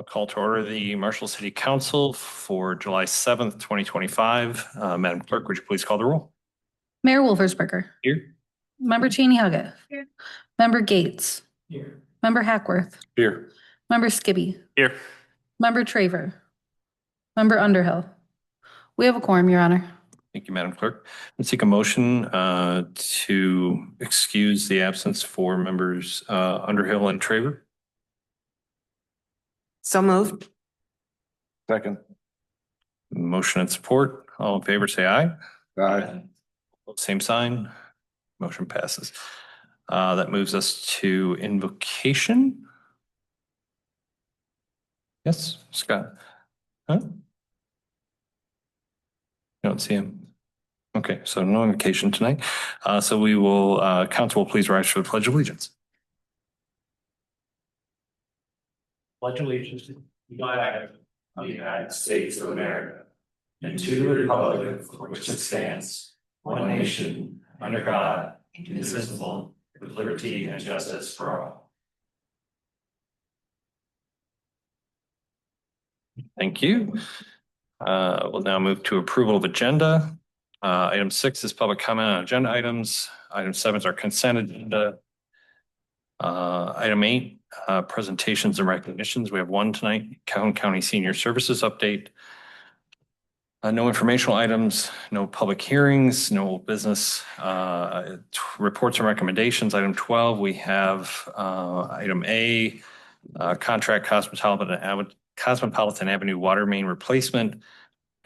call to order the Marshall City Council for July 7th, 2025. Madam Clerk, would you please call the roll? Mayor Wolfersberger. Here. Member Cheney Huggett. Here. Member Gates. Here. Member Hackworth. Here. Member Skibby. Here. Member Traver. Member Underhill. We have a quorum, Your Honor. Thank you, Madam Clerk. Let's take a motion to excuse the absence for members Underhill and Traver. So moved. Second. Motion and support. All in favor, say aye. Aye. Same sign. Motion passes. That moves us to invocation. Yes, Scott. Huh? Don't see him. Okay, so no invocation tonight. So we will, council will please rise for the Pledge of Allegiance. Pledge allegiance to the flag of the United States of America and to the republic for which it stands, one nation, under God, indivisible, with liberty and justice for all. Thank you. We'll now move to approval of agenda. Item 6 is public comment on agenda items. Item 7 is our consent agenda. Item 8, presentations and recognitions. We have one tonight, Calhoun County Senior Services update. No informational items, no public hearings, no business. Reports and recommendations. Item 12, we have item A, contract Cosmopolitan Avenue water main replacement.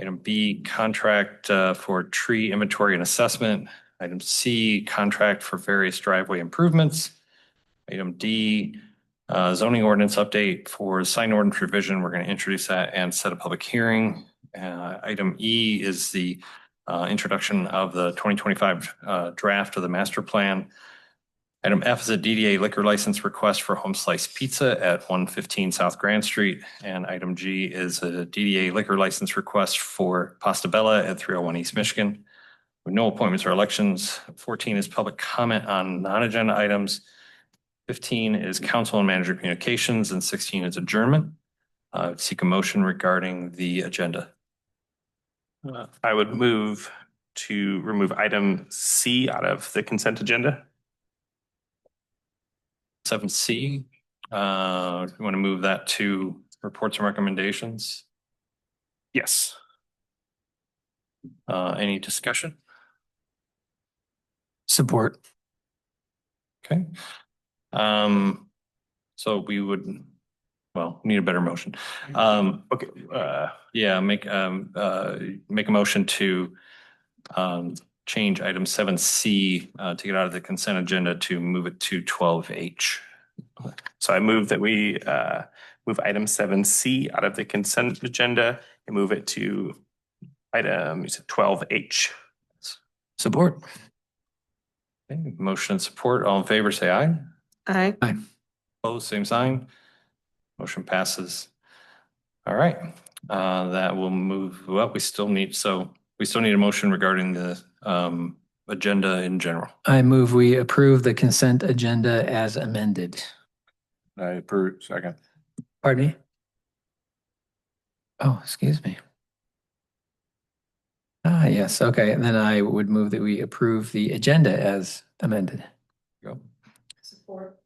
Item B, contract for tree inventory and assessment. Item C, contract for various driveway improvements. Item D, zoning ordinance update for sign ordinance revision. We're going to introduce that and set a public hearing. Item E is the introduction of the 2025 draft of the master plan. Item F is a DDA liquor license request for Home Slice Pizza at 115 South Grand Street. And item G is a DDA liquor license request for Pasta Bella at 301 East Michigan. With no appointments or elections. 14 is public comment on non-agenda items. 15 is council and manager communications, and 16 is adjournment. Seek a motion regarding the agenda. I would move to remove item C out of the consent agenda. 7C, you want to move that to reports and recommendations? Yes. Any discussion? Support. Okay. So we would, well, need a better motion. Okay. Yeah, make a motion to change item 7C to get out of the consent agenda to move it to 12H. So I move that we move item 7C out of the consent agenda and move it to item 12H. Support. Okay, motion and support. All in favor, say aye. Aye. Aye. Opposed, same sign. Motion passes. All right. That will move. Well, we still need a motion regarding the agenda in general. I move we approve the consent agenda as amended. I approve. Second. Pardon me? Oh, excuse me. Yes. Okay. And then I would move that we approve the agenda as amended. Go. Support.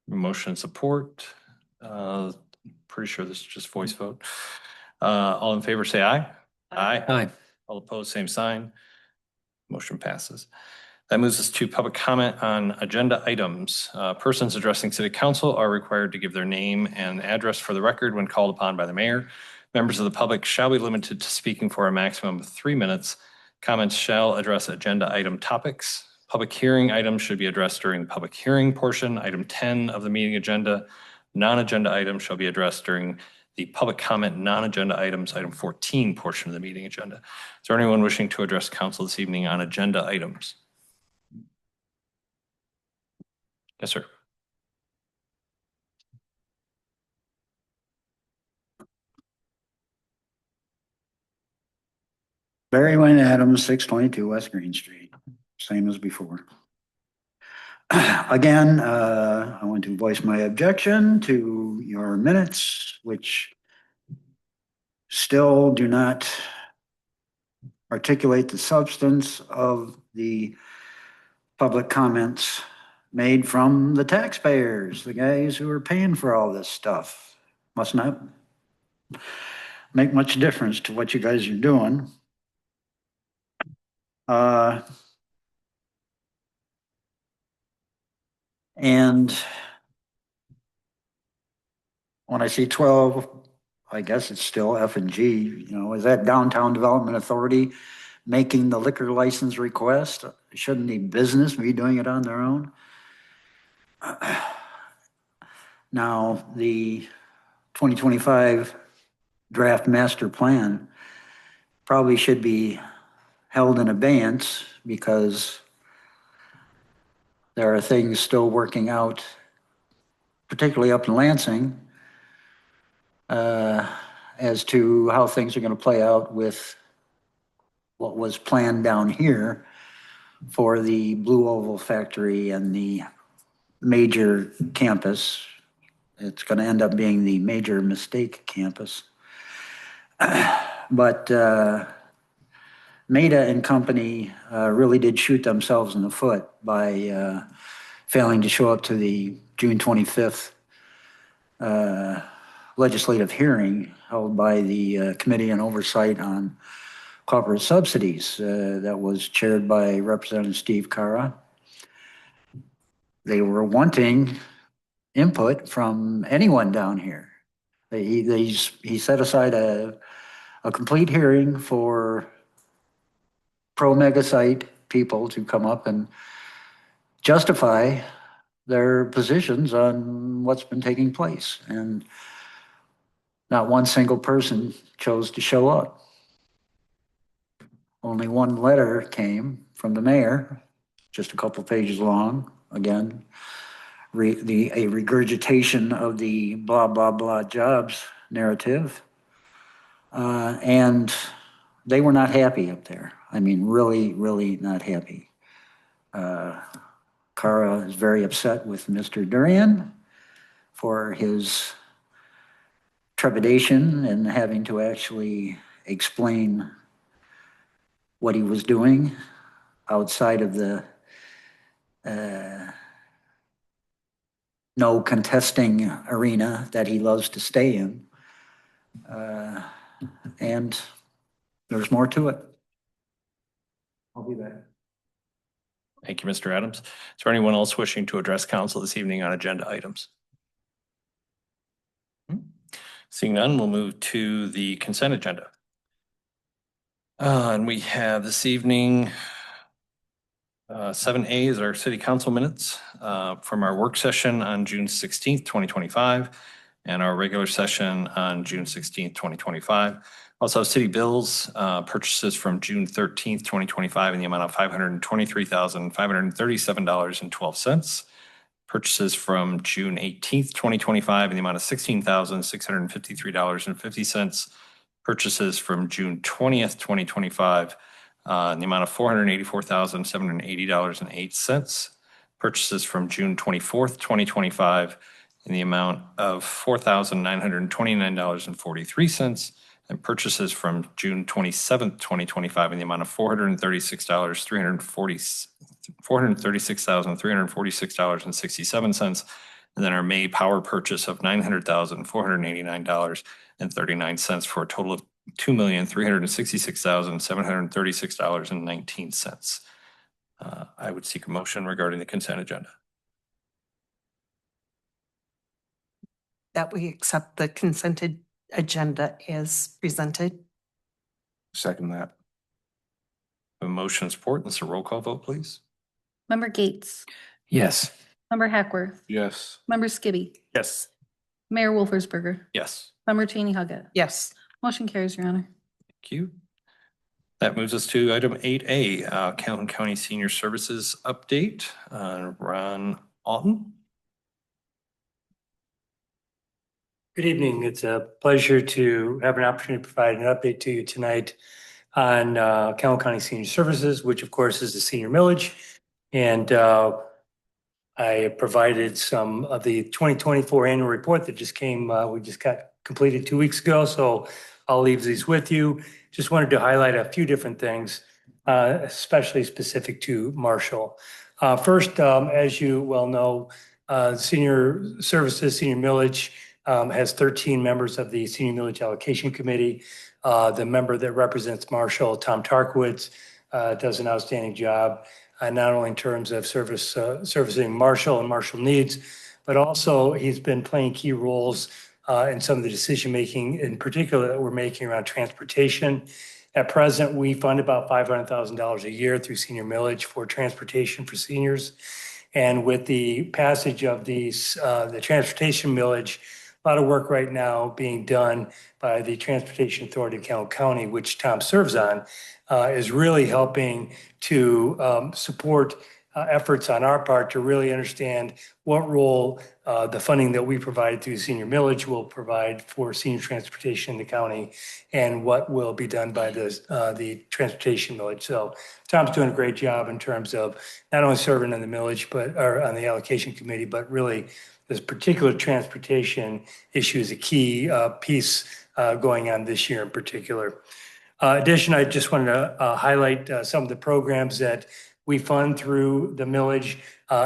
Motion and support. Pretty sure this is just voice vote. All in favor, say aye. Aye. Aye. All opposed, same sign. Motion passes. That moves us to public comment on agenda items. Persons addressing City Council are required to give their name and address for the record when called upon by the mayor. Members of the public shall be limited to speaking for a maximum of 3 minutes. Comments shall address agenda item topics. Public hearing items should be addressed during the public hearing portion. Item 10 of the meeting agenda. Non-agenda items shall be addressed during the public comment non-agenda items, item 14 portion of the meeting agenda. Is there anyone wishing to address council this evening on agenda items? Yes, sir. Barry Wayne Adams, 622 West Green Street, same as before. Again, I want to voice my objection to your minutes, which still do not articulate the substance of the public comments made from the taxpayers, the guys who are paying for all this stuff. Must not make much difference to what you guys are doing. And when I see 12, I guess it's still F and G, you know, is that Downtown Development Authority making the liquor license request? Shouldn't the business be doing it on their own? Now, the 2025 draft master plan probably should be held in abeyance because there are things still working out, particularly up in Lansing, as to how things are going to play out with what was planned down here for the Blue Oval factory and the major campus. It's going to end up being the major mistake campus. But Meta and company really did shoot themselves in the foot by failing to show up to the June 25th legislative hearing held by the Committee on Oversight on Corporate Subsidies that was chaired by Representative Steve Cara. They were wanting input from anyone down here. He set aside a complete hearing for pro-mega site people to come up and justify their positions on what's been taking place. And not one single person chose to show up. Only one letter came from the mayor, just a couple pages long, again, a regurgitation of the blah, blah, blah jobs narrative. And they were not happy up there. I mean, really, really not happy. Cara is very upset with Mr. Duran for his trepidation and having to actually explain what he was doing outside of the no contesting arena that he loves to stay in. And there's more to it. I'll be back. Thank you, Mr. Adams. Is there anyone else wishing to address council this evening on agenda items? Seeing none, we'll move to the consent agenda. And we have this evening, 7A is our city council minutes from our work session on June 16th, 2025, and our regular session on June 16th, 2025. Also, city bills purchases from June 13th, 2025 in the amount of $523,537.12. Purchases from June 18th, 2025 in the amount of $16,653.50. Purchases from June 20th, 2025 in the amount of $484,780.08. Purchases from June 24th, 2025 in the amount of $4,929.43. And purchases from June 27th, 2025 in the amount of $436,346.67. And then our May power purchase of $900,489.39 for a total of $2,366,736.19. I would seek a motion regarding the consent agenda. That we accept the consented agenda as presented. Second that. A motion and support. This is a roll call vote, please. Member Gates, Yes. Member Hackworth, Yes. Member Skibby, Yes. Mayor Wolfersberger, Yes. Member Cheney Huggett. Yes. Motion carries, Your Honor. Thank you. That moves us to item 8A, Calhoun County Senior Services update. Ron Alton. Good evening. It's a pleasure to have an opportunity to provide an update to you tonight on Calhoun County Senior Services, which of course is the senior millage. And I provided some of the 2024 annual report that just came, we just got completed 2 weeks ago. So I'll leave these with you. Just wanted to highlight a few different things, especially specific to Marshall. First, as you well know, Senior Services, Senior Millage has 13 members of the Senior Millage Allocation Committee. The member that represents Marshall, Tom Tarkowitz, does an outstanding job, not only in terms of servicing Marshall and Marshall needs, but also he's been playing key roles in some of the decision-making, in particular that we're making around transportation. At present, we fund about $500,000 a year through Senior Millage for transportation for seniors. And with the passage of the transportation millage, a lot of work right now being done by the Transportation Authority of Calhoun County, which Tom serves on, is really helping to support efforts on our part to really understand what role the funding that we provide through Senior Millage will provide for senior transportation in the county, and what will be done by the transportation millage. So Tom's doing a great job in terms of not only serving on the millage, or on the allocation committee, but really this particular transportation issue is a key piece going on this year in particular. Addition, I just wanted to highlight some of the programs that we fund through the millage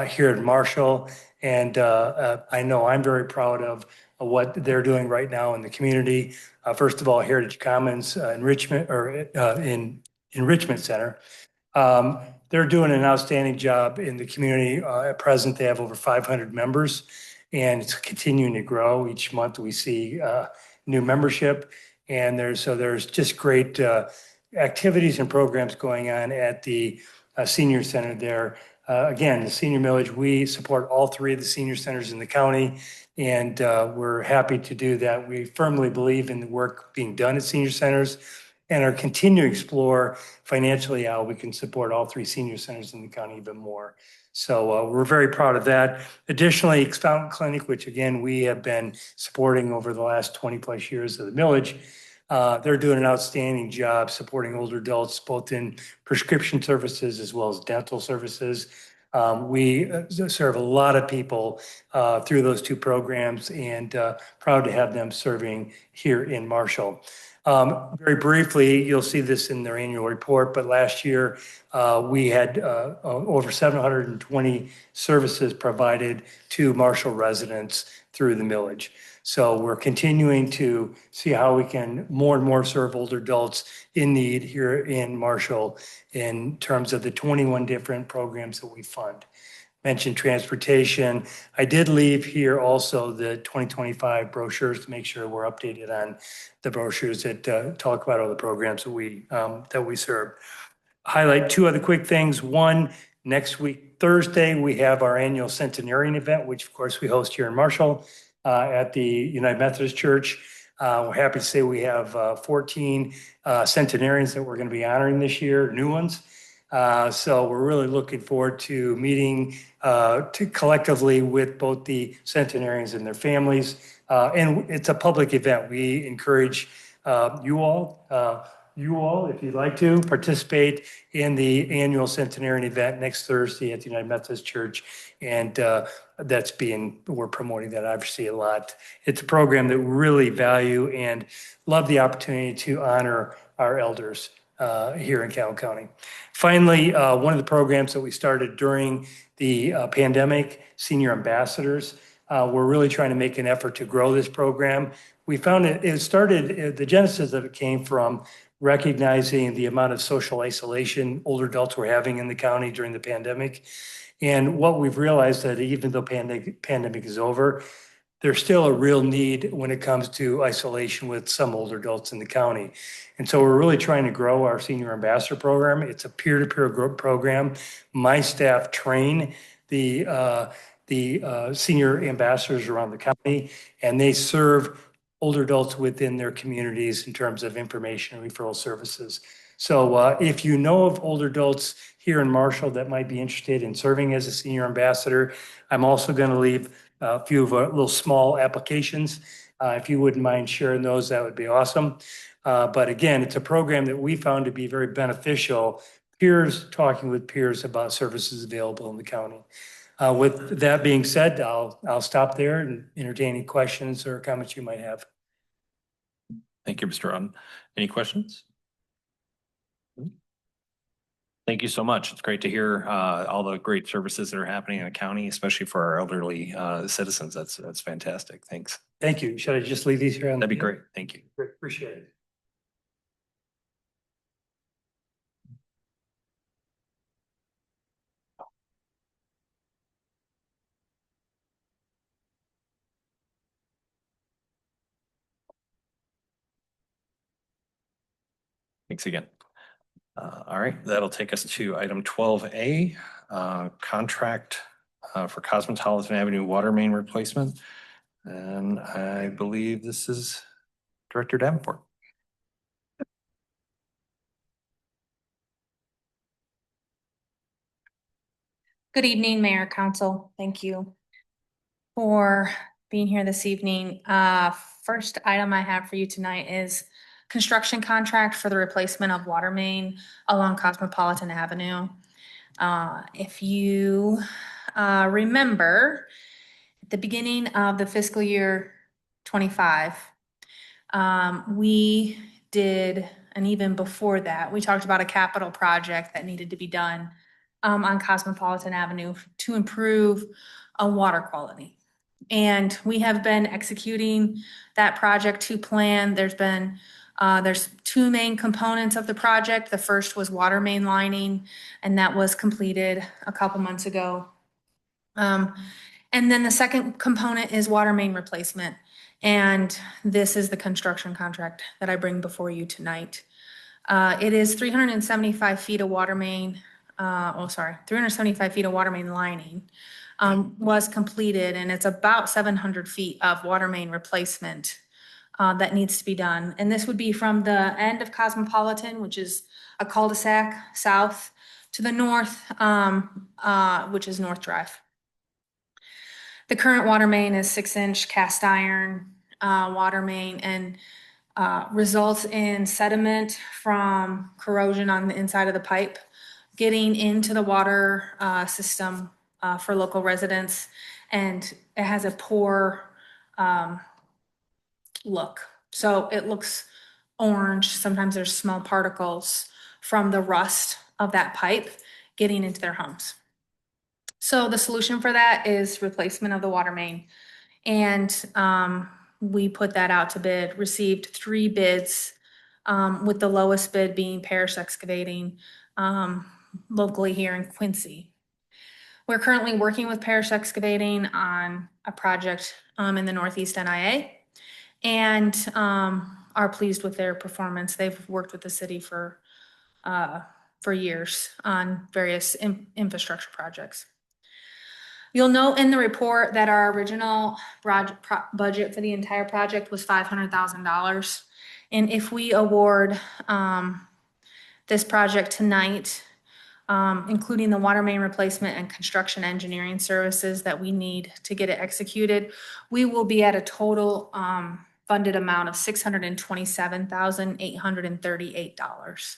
here at Marshall. And I know I'm very proud of what they're doing right now in the community. First of all, Heritage Commons Enrichment Center. They're doing an outstanding job in the community. At present, they have over 500 members, and it's continuing to grow. Each month we see new membership, and there's just great activities and programs going on at the senior center there. Again, the Senior Millage, we support all three of the senior centers in the county, and we're happy to do that. We firmly believe in the work being done at senior centers and are continuing to explore financially how we can support all three senior centers in the county even more. So we're very proud of that. Additionally, Expound Clinic, which again, we have been supporting over the last 20 plus years of the millage, they're doing an outstanding job supporting older adults, both in prescription services as well as dental services. We serve a lot of people through those two programs, and proud to have them serving here in Marshall. Very briefly, you'll see this in their annual report, but last year we had over 720 services provided to Marshall residents through the millage. So we're continuing to see how we can more and more serve older adults in need here in Marshall in terms of the 21 different programs that we fund. Mentioned transportation. I did leave here also the 2025 brochures to make sure we're updated on the brochures that talk about all the programs that we serve. Highlight two other quick things. One, next week, Thursday, we have our annual centenarian event, which of course we host here in Marshall at the United Methodist Church. We're happy to say we have 14 centenarians that we're going to be honoring this year, new ones. So we're really looking forward to meeting collectively with both the centenarians and their families. And it's a public event. We encourage you all, if you'd like to, participate in the annual centenarian event next Thursday at the United Methodist Church. And we're promoting that obviously a lot. It's a program that we really value and love the opportunity to honor our elders here in Calhoun County. Finally, one of the programs that we started during the pandemic, Senior Ambassadors, we're really trying to make an effort to grow this program. We found the genesis of it came from recognizing the amount of social isolation older adults were having in the county during the pandemic. And what we've realized that even though pandemic is over, there's still a real need when it comes to isolation with some older adults in the county. And so we're really trying to grow our Senior Ambassador program. It's a peer-to-peer program. My staff train the senior ambassadors around the county, and they serve older adults within their communities in terms of information and referral services. So if you know of older adults here in Marshall that might be interested in serving as a senior ambassador, I'm also going to leave a few of our little small applications. If you wouldn't mind sharing those, that would be awesome. But again, it's a program that we found to be very beneficial, peers talking with peers about services available in the county. With that being said, I'll stop there and entertain any questions or comments you might have. Thank you, Mr. Roden. Any questions? Thank you so much. It's great to hear all the great services that are happening in the county, especially for our elderly citizens. That's fantastic. Thanks. Thank you. Should I just leave these here on? That'd be great. Thank you. Great, appreciate it. Thanks again. All right, that'll take us to item 12A, contract for Cosmopolitan Avenue water main replacement. And I believe this is Director Davenport. Good evening, Mayor, Council. Thank you for being here this evening. First item I have for you tonight is construction contract for the replacement of water main along Cosmopolitan Avenue. If you remember, at the beginning of the fiscal year 25, we did, and even before that, we talked about a capital project that needed to be done on Cosmopolitan Avenue to improve water quality. And we have been executing that project to plan. There's two main components of the project. The first was water main lining, and that was completed a couple months ago. And then the second component is water main replacement. And this is the construction contract that I bring before you tonight. It is 375 feet of water main, 375 feet of water main lining was completed, and it's about 700 feet of water main replacement that needs to be done. And this would be from the end of Cosmopolitan, which is a cul-de-sac south, to the north, which is North Drive. The current water main is 6-inch cast iron water main, and results in sediment from corrosion on the inside of the pipe getting into the water system for local residents, and it has a poor look. So it looks orange. Sometimes there's small particles from the rust of that pipe getting into their homes. So the solution for that is replacement of the water main. And we put that out to bid, received 3 bids, with the lowest bid being Parrish Excavating, locally here in Quincy. We're currently working with Parrish Excavating on a project in the Northeast NIA, and are pleased with their performance. They've worked with the city for years on various infrastructure projects. You'll note in the report that our original budget for the entire project was $500,000. And if we award this project tonight, including the water main replacement and construction engineering services that we need to get it executed, we will be at a total funded amount of $627,838.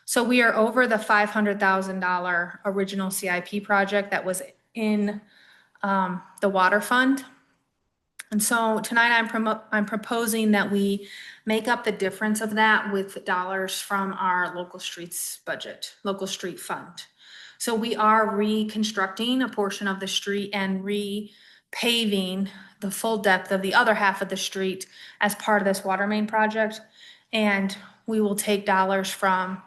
So we are over the $500,000 original CIP project that was in the water fund. And so tonight I'm proposing that we make up the difference of that with dollars from our local streets budget, local street fund. So we are reconstructing a portion of the street and repaving the full depth of the other half of the street as part of this water main project. And we will take dollars from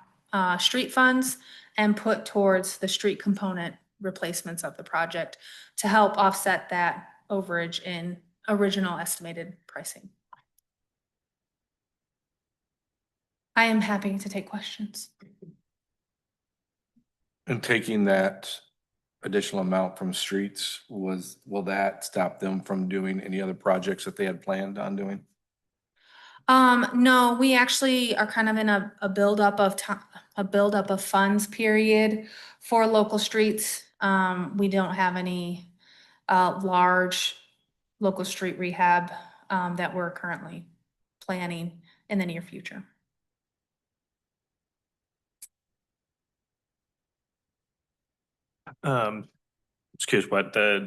street funds and put towards the street component replacements of the project to help offset that overage in original estimated pricing. I am happy to take questions. And taking that additional amount from streets, will that stop them from doing any other projects that they had planned on doing? No, we actually are kind of in a buildup of funds period for local streets. We don't have any large local street rehab that we're currently planning in the near future. Just curious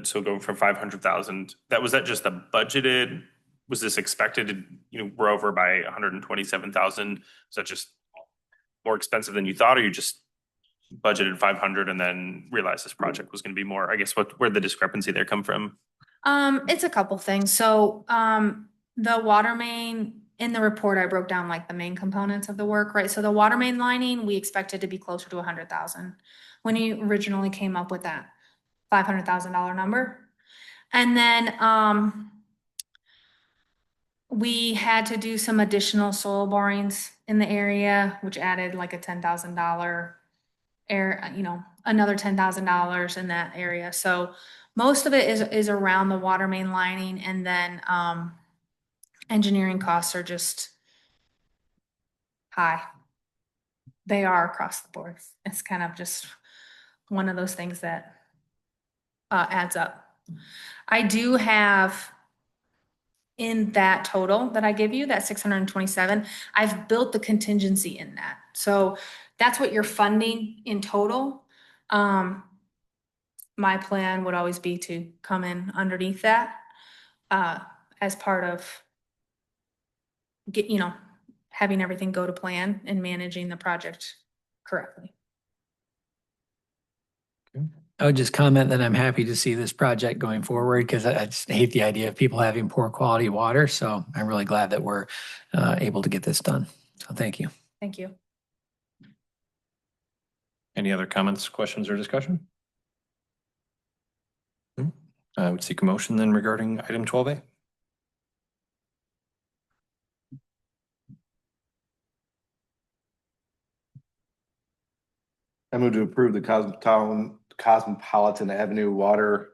so going from 500,000, that just the budgeted was this expected to, we're over by 127,000? Is that just more expensive than you thought, or you just budgeted 500 and then realized this project was going to be more? I guess where'd the discrepancy there come from? It's a couple things. So, the water main, in the report, I broke down like the main components of the work, right? So the water main lining, we expected to be closer to 100,000 when you originally came up with that $500,000 number. And then, we had to do some additional soil borings in the area, which added like a $10,000 another $10,000 in that area. So most of it is around the water main lining, and then engineering costs are just high. They are across the board. It's kind of just one of those things that adds up. I do have in that total that I give you, that 627, I've built the contingency in that. So that's what you're funding in total. My plan would always be to come in underneath that as part of having everything go to plan and managing the project correctly. I would just comment that I'm happy to see this project going forward, because I just hate the idea of people having poor quality water. So I'm really glad that we're able to get this done. So thank you. Thank you. Any other comments, questions, or discussion? I would seek a motion then regarding item 12A. I move to approve the Cosmopolitan Avenue Water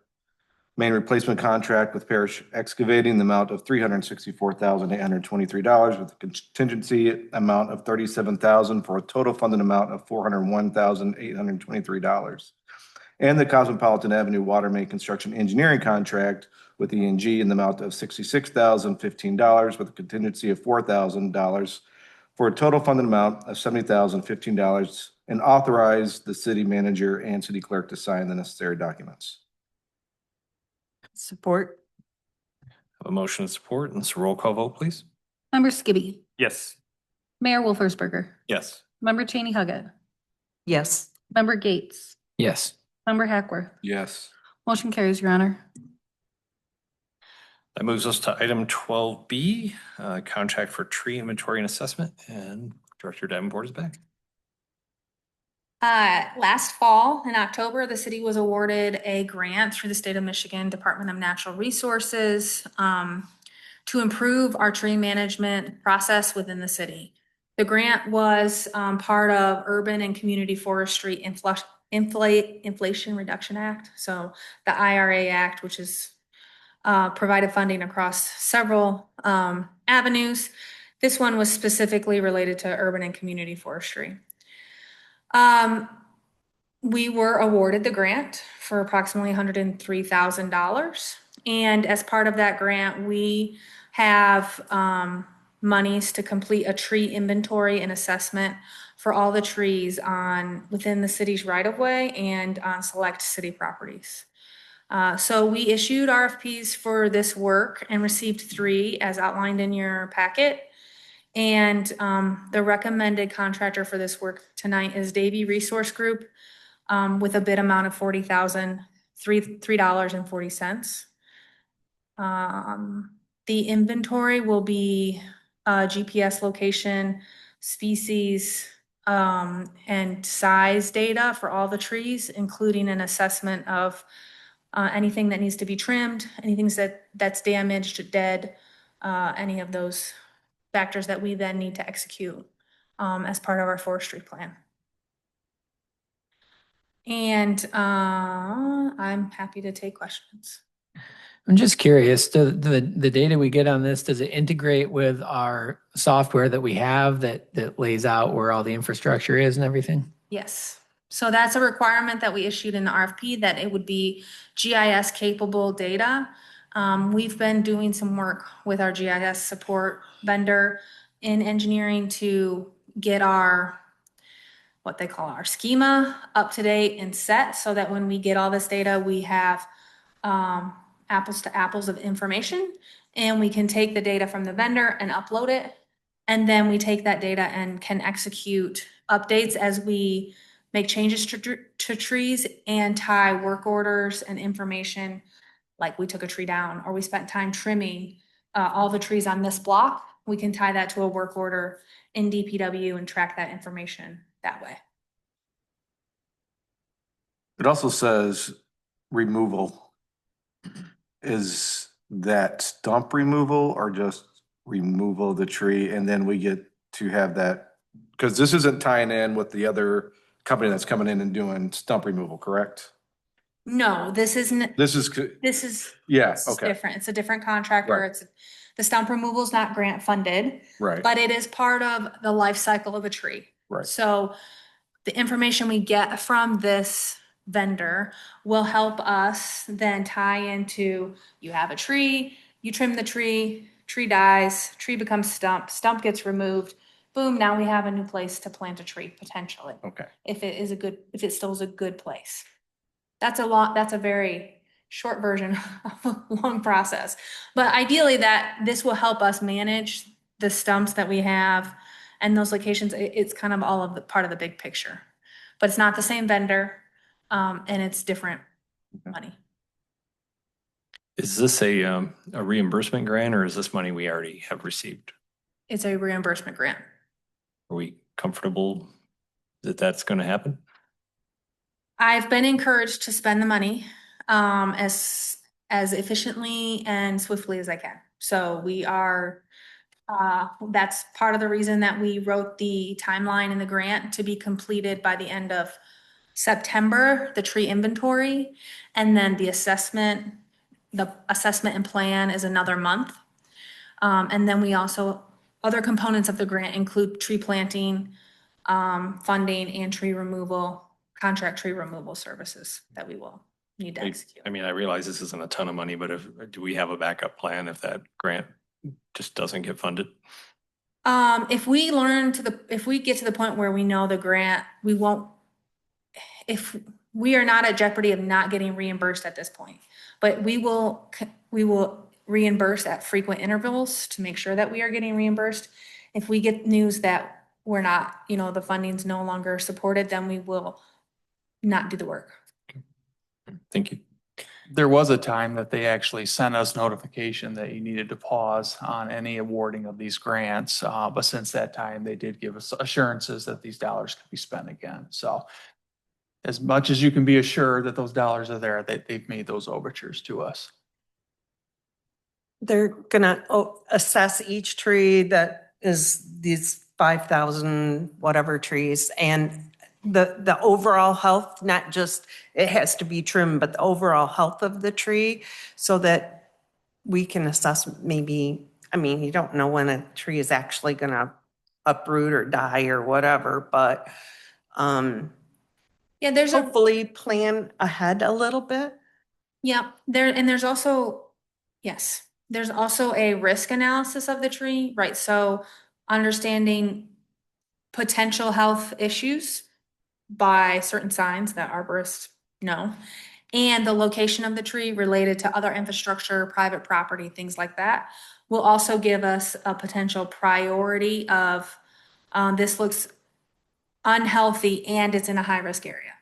Main Replacement Contract with Parish Excavating, the amount of $364,823 with a contingency amount of $37,000 for a total funded amount of $401,823. And the Cosmopolitan Avenue Water Main Construction Engineering Contract with E&G in the amount of $66,015 with a contingency of $4,000 for a total funded amount of $70,015, and authorize the city manager and city clerk to sign the necessary documents. Support. Have a motion and support, and this roll call vote, please. Member Skibby. Yes. Mayor Wolfersberger. Yes. Member Cheney Huggett. Yes. Member Gates. Yes. Member Hackworth. Yes. Motion carries, Your Honor. That moves us to item 12B, contract for tree inventory and assessment, and Director Davenport is back. Last fall in October, the city was awarded a grant through the state of Michigan Department of Natural Resources to improve our tree management process within the city. The grant was part of Urban and Community Forestry Inflation Reduction Act. So the IRA Act, which is provided funding across several avenues. This one was specifically related to urban and community forestry. We were awarded the grant for approximately $103,000. And as part of that grant, we have monies to complete a tree inventory and assessment for all the trees within the city's right-of-way and on select city properties. So we issued RFPs for this work and received 3 as outlined in your packet. And the recommended contractor for this work tonight is Davy Resource Group with a bid amount of $3.40. The inventory will be GPS location, species, and size data for all the trees, including an assessment of anything that needs to be trimmed, anything that's damaged, dead, any of those factors that we then need to execute as part of our forestry plan. And I'm happy to take questions. I'm just curious, the data we get on this, does it integrate with our software that we have that lays out where all the infrastructure is and everything? Yes. So that's a requirement that we issued in the RFP, that it would be GIS capable data. We've been doing some work with our GIS support vendor in engineering to get what they call our schema up to date and set, so that when we get all this data, we have apples to apples of information. and we can take the data from the vendor and upload it. And then we take that data and can execute updates as we make changes to trees and tie work orders and information. Like we took a tree down or we spent time trimming all the trees on this block. We can tie that to a work order in DPW and track that information that way. It also says removal. Is that stump removal or just removal of the tree? And then we get to have that, because this isn't tying in with the other company that's coming in and doing stump removal, correct? No, this isn't, This is, this is yeah, This is okay, different. It's a different contractor. Right. It's, the stump removal is not grant funded, right, but it is part of the life cycle of a tree. right. So the information we get from this vendor will help us then tie into, you have a tree, you trim the tree, tree dies, tree becomes stump gets removed. Boom, now we have a new place to plant a tree potentially, Okay. if it still is a good place. That's a very short version of a long process. But ideally this will help us manage the stumps that we have and those locations. It's kind of all of the part of the big picture. But it's not the same vendor, and it's different money. Is this a reimbursement grant or is this money we already have received? It's a reimbursement grant. Are we comfortable that that's going to happen? I've been encouraged to spend the money as efficiently and swiftly as I can. So we are, that's part of the reason that we wrote the timeline in the grant to be completed by the end of September, the tree inventory, and then the assessment and plan is another month. And then we also, other components of the grant include tree planting, funding, and tree removal, contract tree removal services that we will need to execute. I mean, I realize this isn't a ton of money, but do we have a backup plan if that grant just doesn't get funded? If we get to the point where we know the grant, if we are not at jeopardy of not getting reimbursed at this point, but we will reimburse at frequent intervals to make sure that we are getting reimbursed. If we get news that we're not, the funding's no longer supported, then we will not do the work. Thank you. There was a time that they actually sent us notification that you needed to pause on any awarding of these grants. But since that time, they did give us assurances that these dollars could be spent again. So as much as you can be assured that those dollars are there, they've made those overtures to us. They're gonna assess each tree that is these 5,000 whatever trees, and the overall health, not just it has to be trimmed, but the overall health of the tree, so that we can assess maybe, you don't know when a tree is actually gonna uproot or die or whatever, but Yeah, hopefully plan ahead a little bit. Yeah, there's also a risk analysis of the tree, right? So understanding potential health issues by certain signs that arborists know, and the location of the tree related to other infrastructure, private property, things like that, will also give us a potential priority of this looks unhealthy and it's in a high-risk area,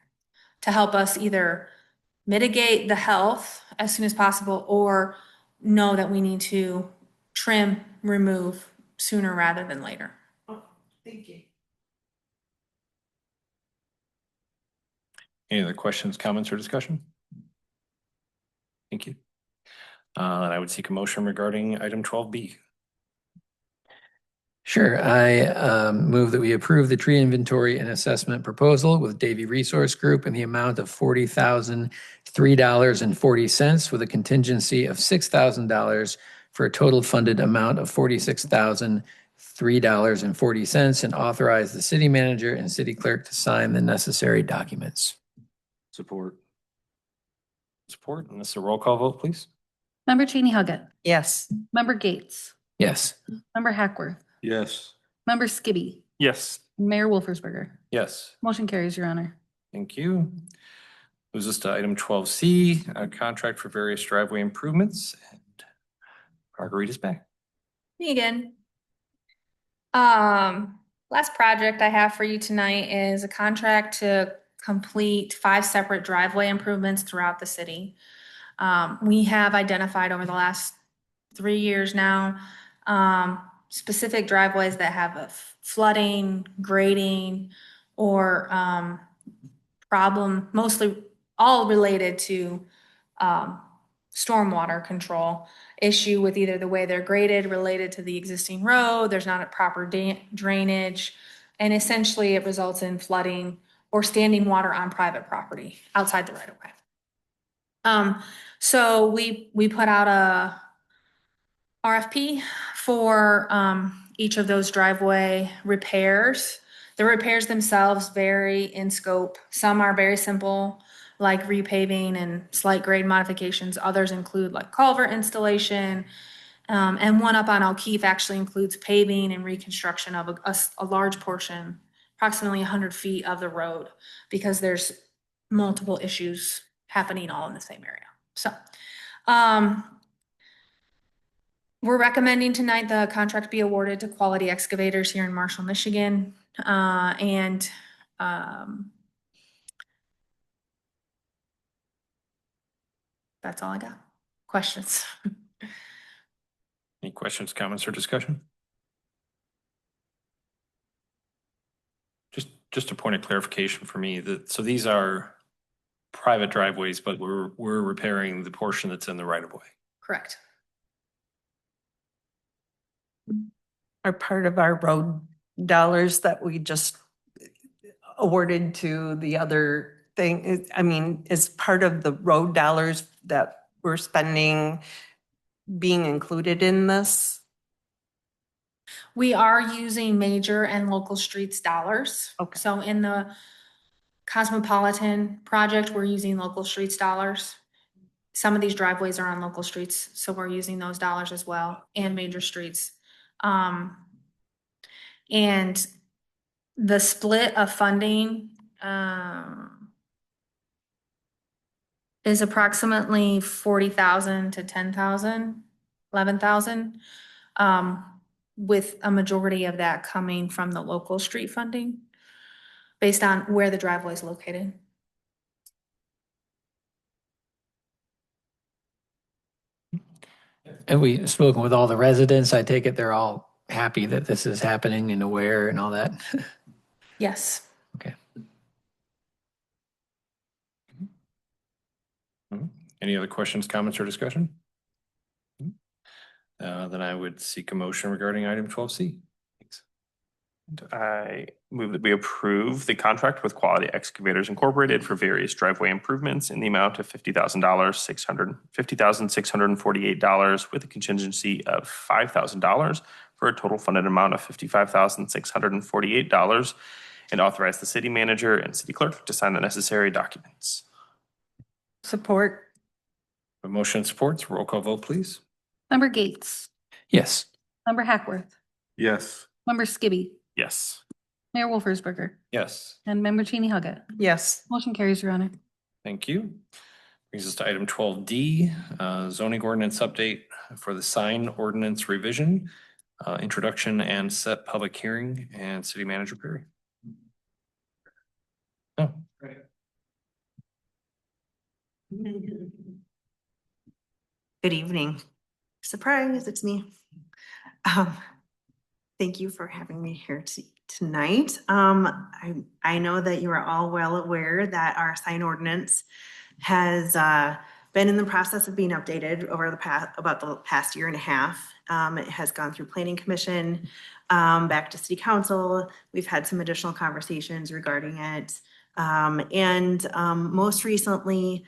to help us either mitigate the health as soon as possible or know that we need to trim, remove sooner rather than later. Thank you. Any other questions, comments, or discussion? Thank you. Then I would seek a motion regarding item 12B. Sure. I move that we approve the tree inventory and assessment proposal with Davy Resource Group in the amount of $40,003.40 with a contingency of $6,000 for a total funded amount of $46,003.40, and authorize the city manager and city clerk to sign the necessary documents. Support. Support, and this is a roll call vote, please. Member Cheney Huggett, Yes. Member Gates, Yes. Member Hackworth, Yes. Member Skibby, Yes. Mayor Wolfersberger. Yes. Motion carries, Your Honor. Thank you. Moves us to item 12C, a contract for various driveway improvements. And Marguerita's back. Me again. Last project I have for you tonight is a contract to complete 5 separate driveway improvements throughout the city. We have identified over the last 3 years now, specific driveways that have a flooding, grading, or, problem, mostly all related to, stormwater control issue with either the way they're graded related to the existing road, there's not a proper drainage, and essentially it results in flooding or standing water on private property outside the right of way. So we put out a RFP for each of those driveway repairs. The repairs themselves vary in scope. Some are very simple, like repaving and slight grade modifications. Others include like culvert installation. And one up on O'Keefe actually includes paving and reconstruction of a large portion, approximately 100 feet of the road, because there's multiple issues happening all in the same area. So, we're recommending tonight the contract be awarded to Quality Excavators here in Marshall, Michigan. That's all I got. Questions? Any questions, comments, or discussion? Just a point of clarification for me, so these are private driveways, but we're repairing the portion that's in the right of way. Correct. Are part of our road dollars that we just awarded to the other thing, I mean, is part of the road dollars that we're spending being included in this? We are using major and local streets dollars. Okay. So in the Cosmopolitan project, we're using local streets dollars. Some of these driveways are on local streets, so we're using those dollars as well, and major streets. And the split of funding is approximately 40,000 to 10,000, 11,000, with a majority of that coming from the local street funding based on where the driveway is located. And we've spoken with all the residents. I take it they're all happy that this is happening and aware and all that. Yes. Okay. Any other questions, comments, or discussion? Then I would seek a motion regarding item 12C. Thanks. I move that we approve the contract with Quality Excavators Incorporated for various driveway improvements in the amount of $50,000, $50,648 with a contingency of $5,000 for a total funded amount of $55,648, and authorize the city manager and city clerk to sign the necessary documents. Support. A motion supports, roll call vote, please. Member Gates, Yes. Member Hackworth, Yes. Member Skibby, Yes. Mayor Wolfersberger, Yes, and Member Cheney Huggett. Yes. Motion carries, Your Honor. thank you. Brings us to item 12D, zoning ordinance update for the sign ordinance revision, introduction and set public hearing, and city manager Perry. Oh, Good evening. Surprise, it's me. Thank you for having me here tonight. I know that you are all well aware that our sign ordinance has been in the process of being updated over the past year and a half. It has gone through Planning Commission, back to City Council. We've had some additional conversations regarding it. Most recently,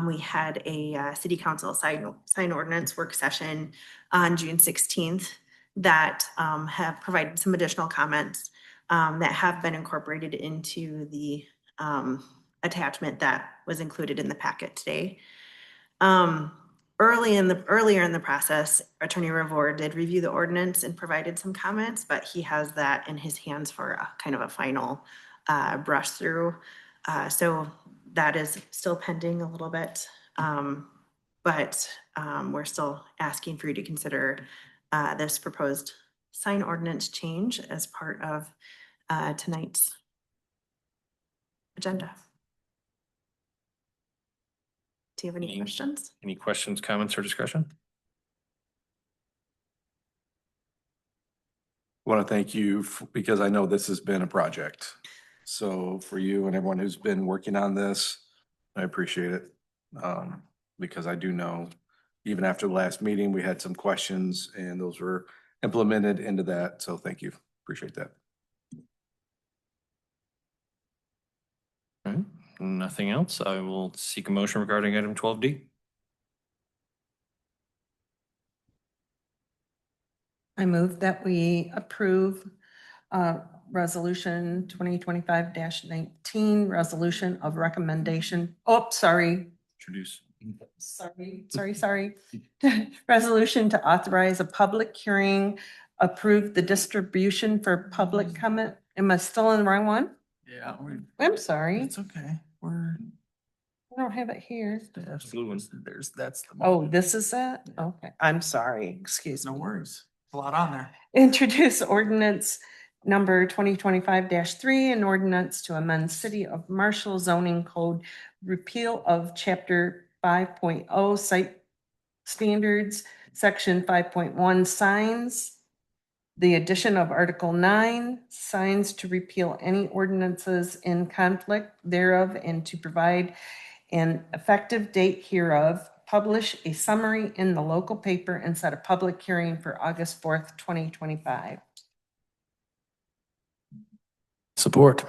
we had a City Council sign ordinance work session on June 16th that have provided some additional comments that have been incorporated into the attachment that was included in the packet today. Earlier in the process, Attorney Revore did review the ordinance and provided some comments, but he has that in his hands for a kind of a final brush through. So that is still pending a little bit. but we're still asking for you to consider this proposed sign ordinance change as part of tonight's agenda. Do you have any questions? Any questions, comments, or discussion? I want to thank you because I know this has been a project. So for you and everyone who's been working on this, I appreciate it. Because I do know even after the last meeting, we had some questions and those were implemented into that. So thank you. Appreciate that. All right, nothing else. I will seek a motion regarding item 12D. I move that we approve Resolution 2025-19, resolution of recommendation. Oh, sorry. Introduce. Sorry. Resolution to authorize a public hearing, approve the distribution for public comment. Am I still in the wrong one? Yeah. I'm sorry. It's okay. We're. I don't have it here. That's the. Oh, this is that? Okay, I'm sorry. Excuse No me. worries. A lot on there. Introduce ordinance number 2025-3, an ordinance to amend City of Marshall zoning code, repeal of chapter 5.0 site standards, section 5.1 signs, the addition of article 9 signs to repeal any ordinances in conflict thereof and to provide an effective date hereof, publish a summary in the local paper and set a public hearing for August 4th, 2025. Support.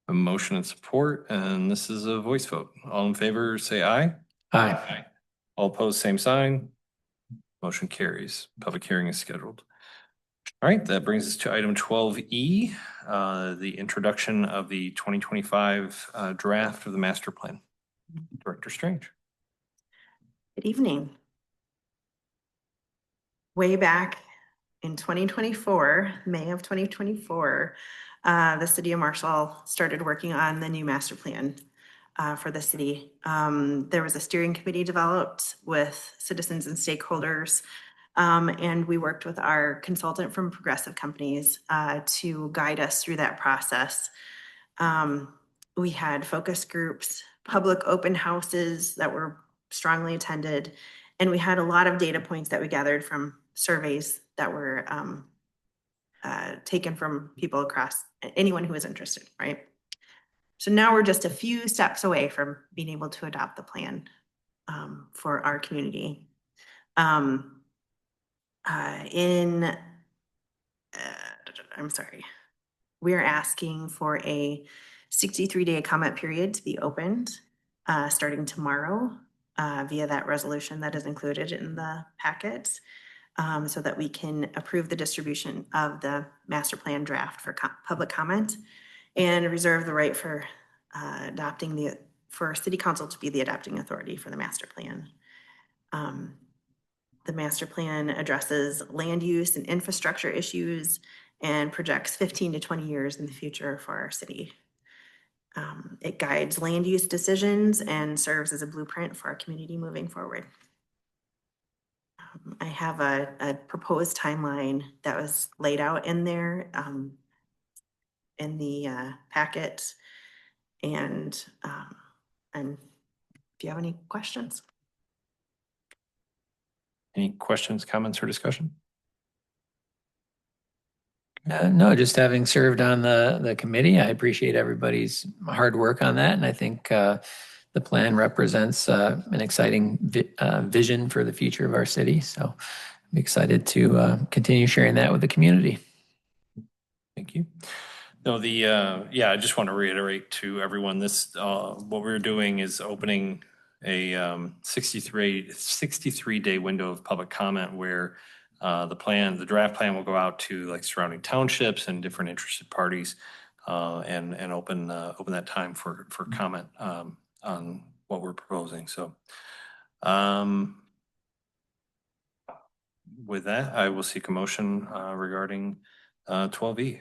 A motion and support, and this is a voice vote. All in favor, say aye. Aye. All opposed, same sign. Motion carries. Public hearing is scheduled. All right, that brings us to item 12E, the introduction of the 2025 draft of the master plan. Director Strange. Good evening. Way back in 2024, May of 2024, the city of Marshall started working on the new master plan for the city. There was a steering committee developed with citizens and stakeholders, and we worked with our consultant from Progressive Companies to guide us through that process. We had focus groups, public open houses that were strongly attended, and we had a lot of data points that we gathered from surveys that were taken from people across, anyone who was interested, right? So now we're just a few steps away from being able to adopt the plan for our community. We are asking for a 63-day comment period to be opened starting tomorrow via that resolution that is included in the packet, so that we can approve the distribution of the master plan draft for public comment and reserve the right for for city council to be the adopting authority for the master plan. The master plan addresses land use and infrastructure issues and projects 15 to 20 years in the future for our city. It guides land use decisions and serves as a blueprint for our community moving forward. I have a proposed timeline that was laid out in there in the packet. And if you have any questions. Any questions, comments, or discussion? No, just having served on the committee, I appreciate everybody's hard work on that. And I think the plan represents an exciting vision for the future of our city. So I'm excited to continue sharing that with the community. Thank you. No, I just want to reiterate to everyone this, what we're doing is opening a 63-day window of public comment where the draft plan will go out to like surrounding townships and different interested parties and open that time for comment on what we're proposing. So with that, I will seek a motion regarding 12E.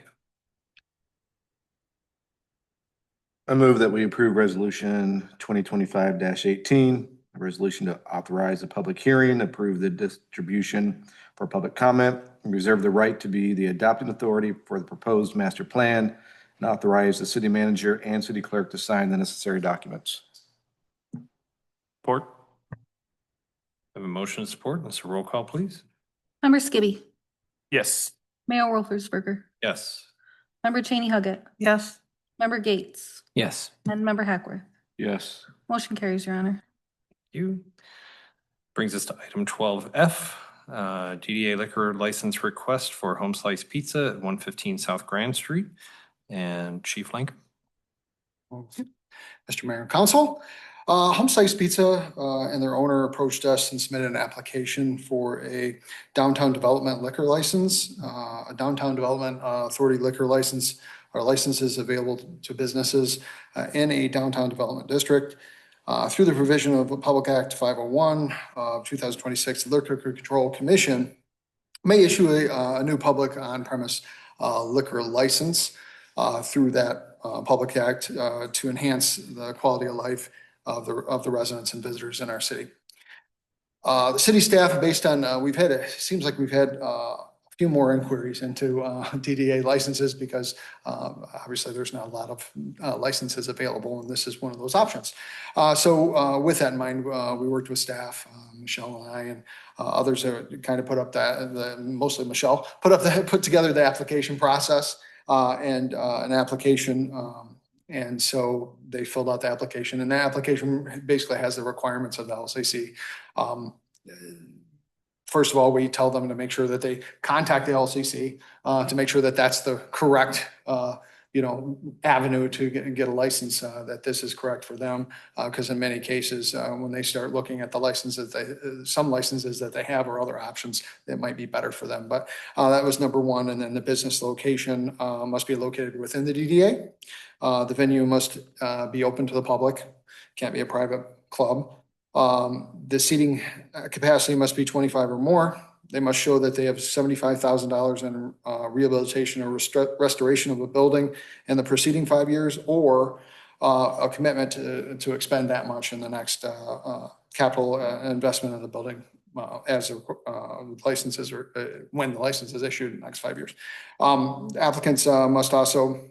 I move that we approve resolution 2025-18, A resolution to authorize a public hearing, approve the distribution for public comment, and reserve the right to be the adopting authority for the proposed master plan, and authorize the city manager and city clerk to sign the necessary documents. Support. Have a motion and support. Let's roll call, please. Member Skibby. Yes. Mayor Wolfersberger. Yes. Member Cheney Huggett. Yes. Member Gates. Yes. And Member Hackworth. Yes. Motion carries, Your Honor. Thank you. Brings us to item 12F, DDA liquor license request for Home Slice Pizza at 115 South Grand Street. And Chief Link. Mr. Mayor and Council, Home Slice Pizza and their owner approached us and submitted an application for a downtown development liquor license, a downtown development authority liquor license. Our license is available to businesses in a downtown development district. Through the provision of Public Act 501 of 2026, the Liquor Control Commission may issue a new public on-premise liquor license through that public act to enhance the quality of life of the residents and visitors in our city. The city staff, based on, it seems like we've had a few more inquiries into DDA licenses because obviously there's not a lot of licenses available, and this is one of those options. So with that in mind, we worked with staff, Michelle and I, and others that kind of put up mostly Michelle, put together the application process and an application. And so they filled out the application, and the application basically has the requirements of the LCC. First of all, we tell them to make sure that they contact the LCC to make sure that that's the correct, avenue to get a license, that this is correct for them. Because in many cases, when they start looking at the licenses, some licenses that they have or other options that might be better for them. But that was number one. And then the business location must be located within the DDA. The venue must be open to the public, can't be a private club. The seating capacity must be 25 or more. They must show that they have $75,000 in rehabilitation or restoration of a building in the preceding 5 years, or a commitment to expend that much in the next capital investment in the building as the licenses or when the license is issued in the next 5 years. Applicants must also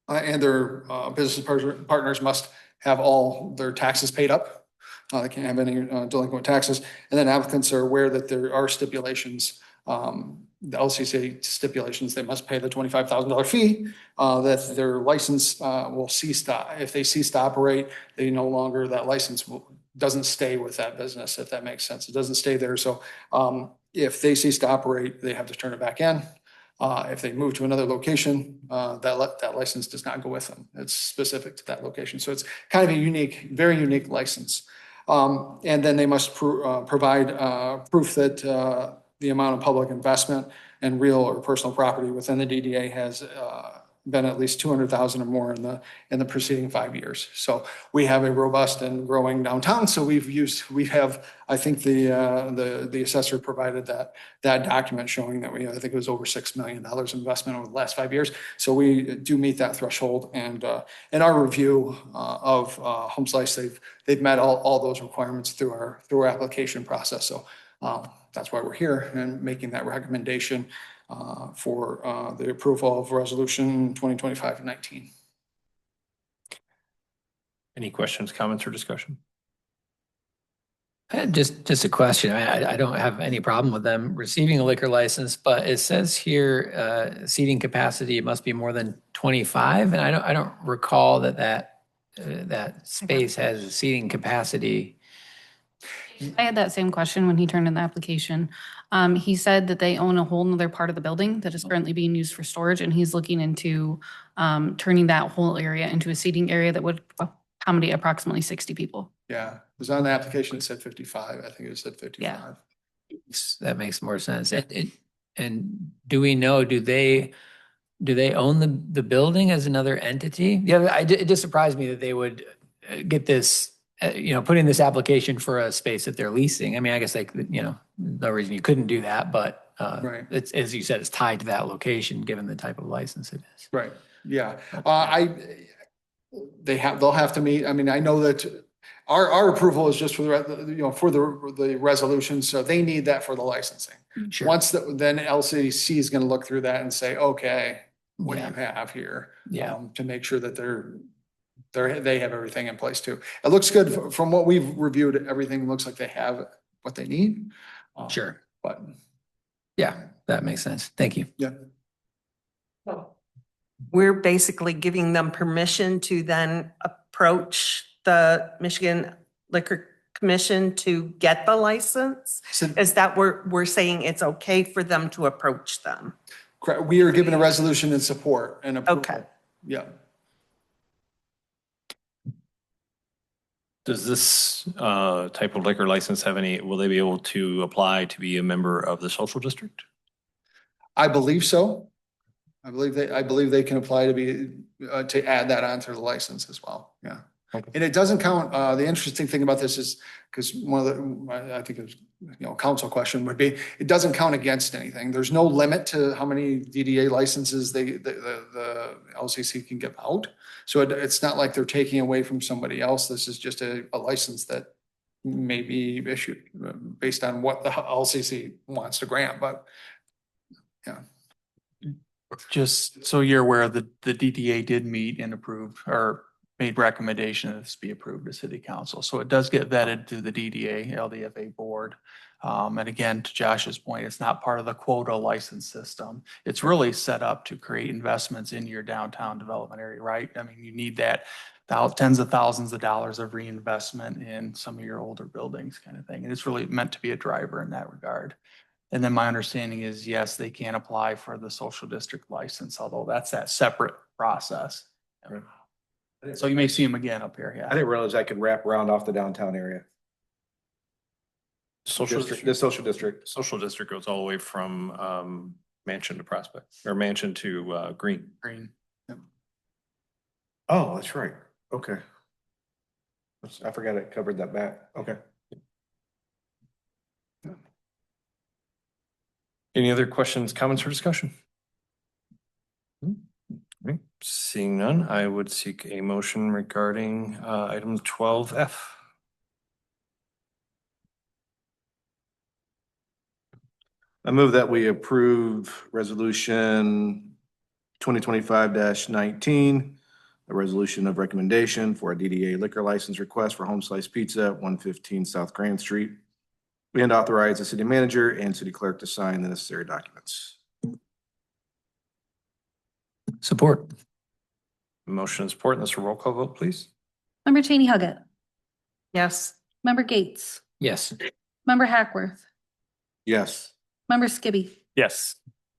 and their business partners must have all their taxes paid up. They can't have any delinquent taxes. And then applicants are aware that there are stipulations, the LCC stipulations, they must pay the $25,000 fee, that their license will cease to, if they cease to operate, they no longer, that license doesn't stay with that business, if that makes sense. It doesn't stay there. So if they cease to operate, they have to turn it back in. If they move to another location, that license does not go with them. It's specific to that location. So it's kind of a unique, very unique license. And then they must provide proof that the amount of public investment in real or personal property within the DDA has been at least 200,000 or more in the preceding 5 years. So we have a robust and growing downtown. So we have, I think the assessor provided that document showing that I think it was over $6 million investment over the last 5 years. So we do meet that threshold. And in our review of Home Slice, they've met all those requirements through our application process. So that's why we're here and making that recommendation for the approval of resolution 2025-19. Any questions, comments, or discussion? Just a question. I don't have any problem with them receiving a liquor license, but it says here seating capacity, it must be more than 25. And I don't recall that space has a seating capacity. I had that same question when he turned in the application. He said that they own a whole nother part of the building that is currently being used for storage, and he's looking into turning that whole area into a seating area that would accommodate approximately 60 people. Yeah, it was on the application, it said 55. I think it said 55. Yeah. That makes more sense. And do we know, do they own the building as another entity? Yeah, it just surprised me that they would get this, put in this application for a space that they're leasing. I mean, I guess no reason you couldn't do that, but Right. it's, as you said, it's tied to that location, given the type of license it is. Right, yeah. They'll have to meet, I mean, I know that our approval is just for for the resolution, so they need that for the licensing. Sure. Once then LCC is gonna look through that and say, okay, what do you have here? Yeah. To make sure that they have everything in place too. It looks good from what we've reviewed, everything looks like they have what they need. Sure. But Yeah, that makes sense. Thank you. yeah, We're basically giving them permission to then approach the Michigan Liquor Commission to get the license? so Is that we're saying it's okay for them to approach them? we are given a resolution in support and approval. Okay. Yeah. Does this type of liquor license have any, will they be able to apply to be a member of the social district? I believe so. I believe they can apply to be, to add that onto the license as well. Yeah. Okay. And it doesn't count, the interesting thing about this is, because one of the, I think it was, council question would be, it doesn't count against anything. There's no limit to how many DDA licenses the LCC can give out. So it's not like they're taking away from somebody else. This is just a license that may be issued based on what the LCC wants to grant, but yeah. Just so you're aware, the DDA did meet and approved or made recommendation that this be approved to city council. So it does get vetted through the DDA, LDFA board. And again, to Josh's point, it's not part of the quota license system. It's really set up to create investments in your downtown development area, right? I mean, you need that tens of thousands of dollars of reinvestment in some of your older buildings kind of thing. And it's really meant to be a driver in that regard. And then my understanding is, yes, they can apply for the social district license, although that's that separate process. Right. So you may see them again up here, yeah. I didn't realize I could wrap around off the downtown area. Social The social district. Social district goes all the way from Mansion to Prospect, or Mansion to Green. Green. Oh, that's right. Okay. I forgot it covered that back. Okay. Any other questions, comments, or discussion? Okay. Seeing none, I would seek a motion regarding item 12F. I move that we approve resolution 2025-19, a resolution of recommendation for a DDA liquor license request for Home Slice Pizza at 115 South Grand Street, and authorize the city manager and city clerk to sign the necessary documents. Support. Motion and support, and this is a roll call vote, please. Member Cheney Huggett, Yes. Member Gates, Yes. Member Hackworth, Yes. Member Skibby, Yes.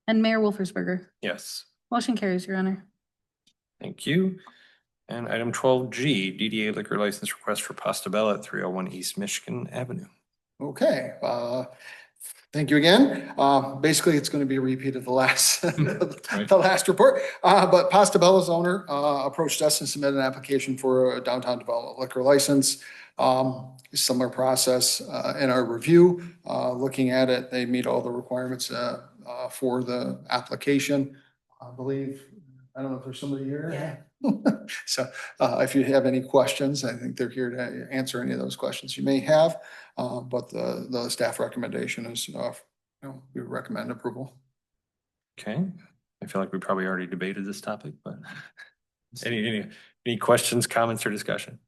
and Mayor Wolfersberger. Yes. Motion carries, Your Honor. Thank you. And item 12G, DDA liquor license request for Pasta Bella at 301 East Michigan Avenue. Okay, thank you again. Basically, it's going to be a repeat of the last, the last report. But Pasta Bella's owner approached us and submitted an application for a downtown development liquor license. Similar process in our review. Looking at it, they meet all the requirements for the application. I believe, I don't know if there's somebody here. Yeah. So if you have any questions, I think they're here to answer any of those questions you may have. But the staff recommendation is, we recommend approval. Okay. I feel like we probably already debated this topic, but any questions, comments, or discussion?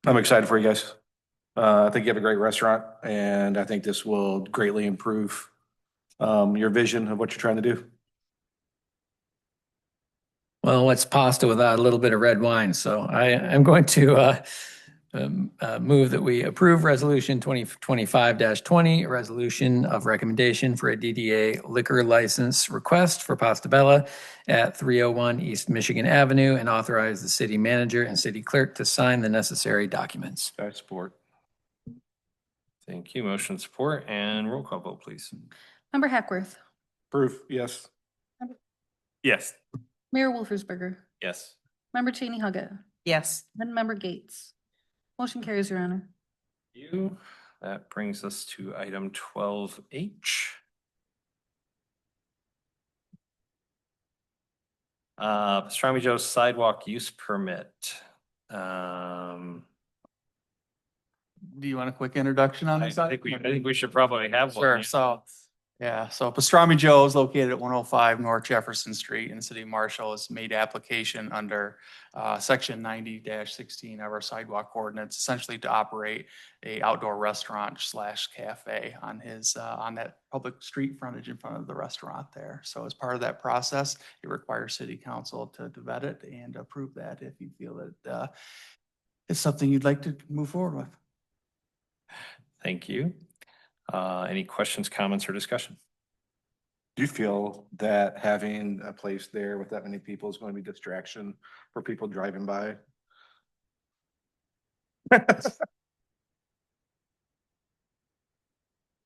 I'm excited for you guys. I think you have a great restaurant, and I think this will greatly improve your vision of what you're trying to do. Well, what's pasta without a little bit of red wine? So I'm going to move that we approve resolution 2025-20, a resolution of recommendation for a DDA liquor license request for Pasta Bella at 301 East Michigan Avenue, and authorize the city manager and city clerk to sign the necessary documents. I support. Thank you. Motion support and roll call vote, please. Member Hackworth, Proof, yes. Yes. Mayor Wolfersberger, Yes. Member Cheney Huggett, Yes. and Member Gates. Motion carries, Your Honor. You. That brings us to item 12H. Pastrami Joe's sidewalk use permit. do you want a quick introduction on I this? think we should probably have one. Sure. So, yeah, so Pastrami Joe is located at 105 North Jefferson Street in the city of Marshall. Has made application under section 90-16 of our sidewalk ordinance, essentially to operate a outdoor restaurant slash cafe on his, on that public street frontage in front of the restaurant there. So as part of that process, it requires city council to vet it and approve that if you feel that it's something you'd like to move forward with. Thank you. Any questions, comments, or discussion? Do you feel that having a place there with that many people is going to be a distraction for people driving by?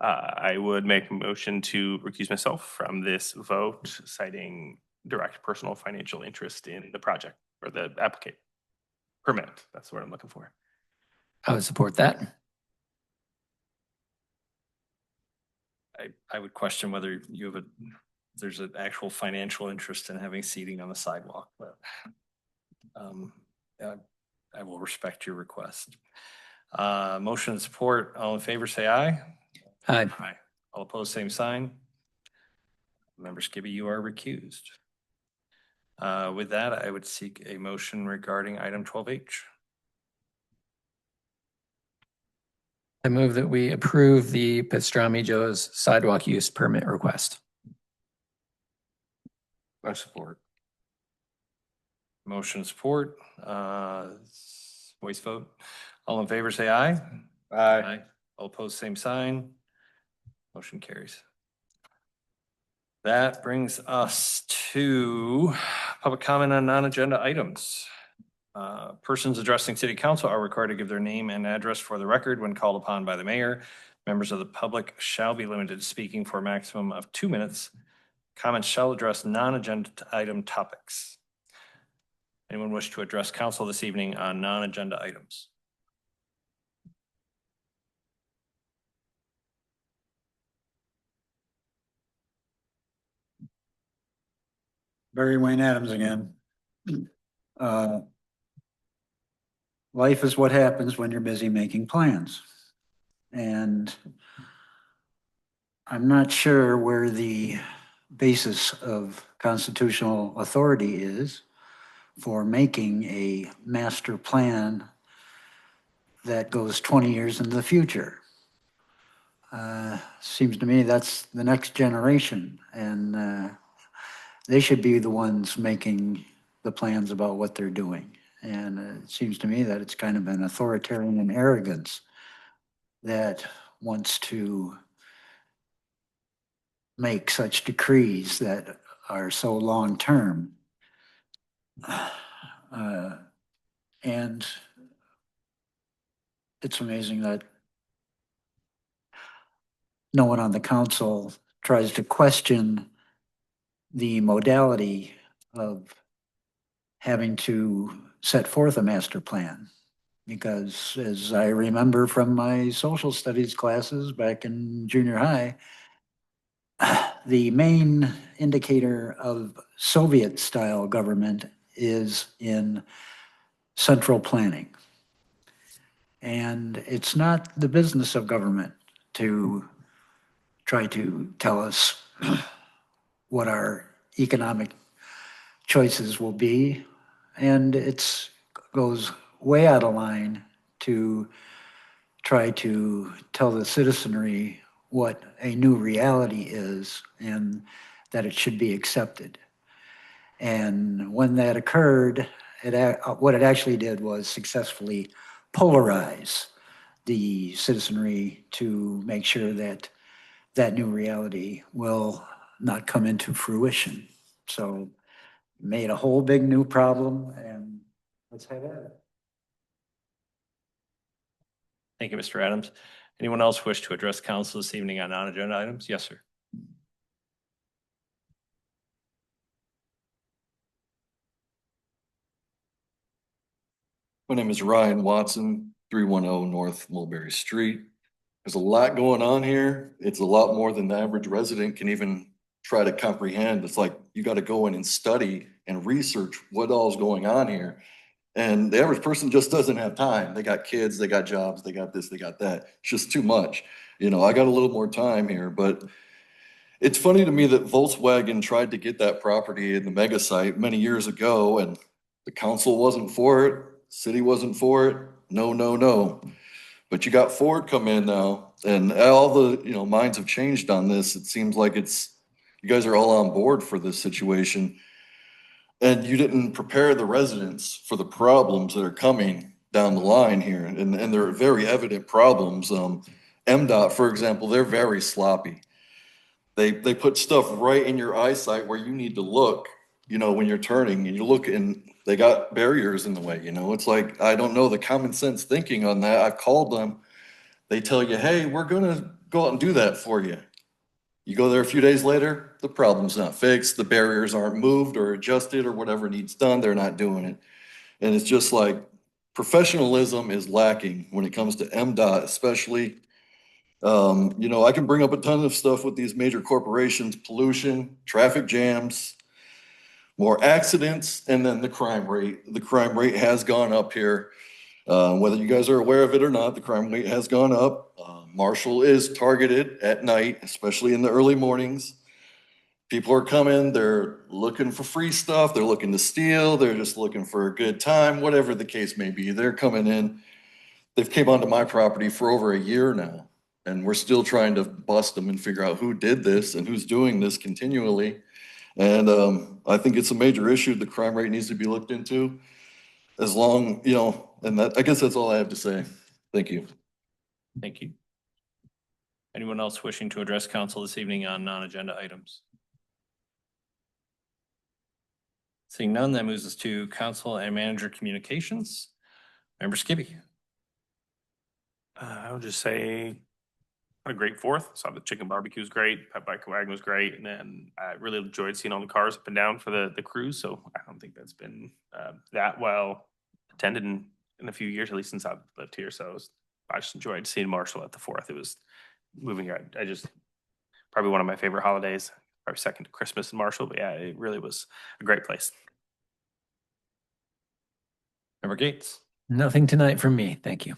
I would make a motion to recuse myself from this vote, citing direct personal financial interest in the project or the applicant permit. That's what I'm looking for. I would support that. I would question whether you have there's an actual financial interest in having seating on the sidewalk, but I will respect your request. Motion and support, all in favor, say aye. Aye. Aye. All opposed, same sign. Member Skibby, you are recused. With that, I would seek a motion regarding item 12H. I move that we approve the Pastrami Joe's sidewalk use permit request. I support. Motion and support, voice vote. All in favor, say aye. Aye. All opposed, same sign. Motion carries. That brings us to public comment on non-agenda items. Persons addressing city council are required to give their name and address for the record when called upon by the mayor. Members of the public shall be limited to speaking for a maximum of 2 minutes. Comments shall address non-agenda item topics. Anyone wish to address council this evening on non-agenda items? Barry Wayne Adams again. Life is what happens when you're busy making plans. And I'm not sure where the basis of constitutional authority is for making a master plan that goes 20 years into the future. Seems to me that's the next generation, and they should be the ones making the plans about what they're doing. And it seems to me that it's kind of an authoritarian arrogance that wants to make such decrees that are so long-term. And it's amazing that no one on the council tries to question the modality of having to set forth a master plan. Because as I remember from my social studies classes back in junior high, the main indicator of Soviet-style government is in central planning. And it's not the business of government to try to tell us what our economic choices will be. And it goes way out of line to try to tell the citizenry what a new reality is and that it should be accepted. And when that occurred, what it actually did was successfully polarize the citizenry to make sure that that new reality will not come into fruition. So made a whole big new problem, and let's have at it. Thank you, Mr. Adams. Anyone else wish to address council this evening on non-agenda items? Yes, sir. My name is Ryan Watson, 310 North Mulberry Street. There's a lot going on here. It's a lot more than the average resident can even try to comprehend. It's like you got to go in and study and research what all is going on here. And the average person just doesn't have time. They got kids, they got jobs, they got this, they got that. It's just too much. You know, I got a little more time here, but it's funny to me that Volkswagen tried to get that property in the mega site many years ago, and the council wasn't for it, city wasn't for it. No, no, no. But you got Ford come in now, and all the, you know, minds have changed on this. It seems like you guys are all on board for this situation. And you didn't prepare the residents for the problems that are coming down the line here, and they're very evident problems. MDOT, for example, they're very sloppy. They put stuff right in your eyesight where you need to look, you know, when you're turning, and you look and they got barriers in the way, you know. It's like, I don't know the common sense thinking on that. I've called them. They tell you, hey, we're gonna go out and do that for you. You go there a few days later, the problem's not fixed, the barriers aren't moved or adjusted or whatever needs done, they're not doing it. And it's just like professionalism is lacking when it comes to MDOT especially. You know, I can bring up a ton of stuff with these major corporations, pollution, traffic jams, more accidents, and then the crime rate. The crime rate has gone up here. Whether you guys are aware of it or not, the crime rate has gone up. Marshall is targeted at night, especially in the early mornings. People are coming, they're looking for free stuff, they're looking to steal, they're just looking for a good time, whatever the case may be. They're coming in. They've came onto my property for over a year now, and we're still trying to bust them and figure out who did this and who's doing this continually. And I think it's a major issue. The crime rate needs to be looked into as long, you know, and that, I guess that's all I have to say. Thank you. Thank you. Anyone else wishing to address council this evening on non-agenda items? Seeing none, that moves us to council and manager communications. Member Skibby. I would just say, what a great Fourth. Saw the chicken barbecue was great, pet bike wagon was great, and then I really enjoyed seeing all the cars up and down for the cruise. So I don't think that's been that well attended in a few years, at least since I've lived here. So I just enjoyed seeing Marshall at the Fourth. It was moving here. I just probably one of my favorite holidays, probably second to Christmas in Marshall. But yeah, it really was a great place. Member Gates. Nothing tonight from me. Thank you.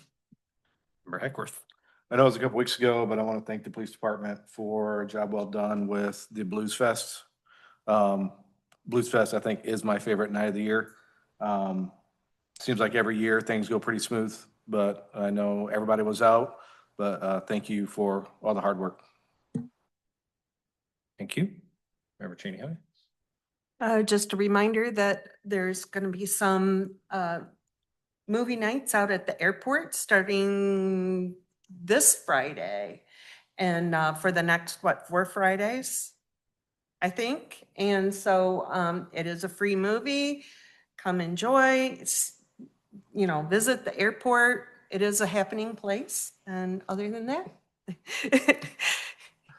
Member Heckworth. I know it was a couple weeks ago, but I want to thank the police department for a job well done with the Blues Fest. Blues Fest, I think, is my favorite night of the year. Seems like every year things go pretty smooth, but I know everybody was out. But thank you for all the hard work. Thank you. Member Cheney. Just a reminder that there's going to be some movie nights out at the airport starting this Friday and for the next, 4 Fridays, I think. And so it is a free movie. Come enjoy, you know, visit the airport. It is a happening place. And other than that,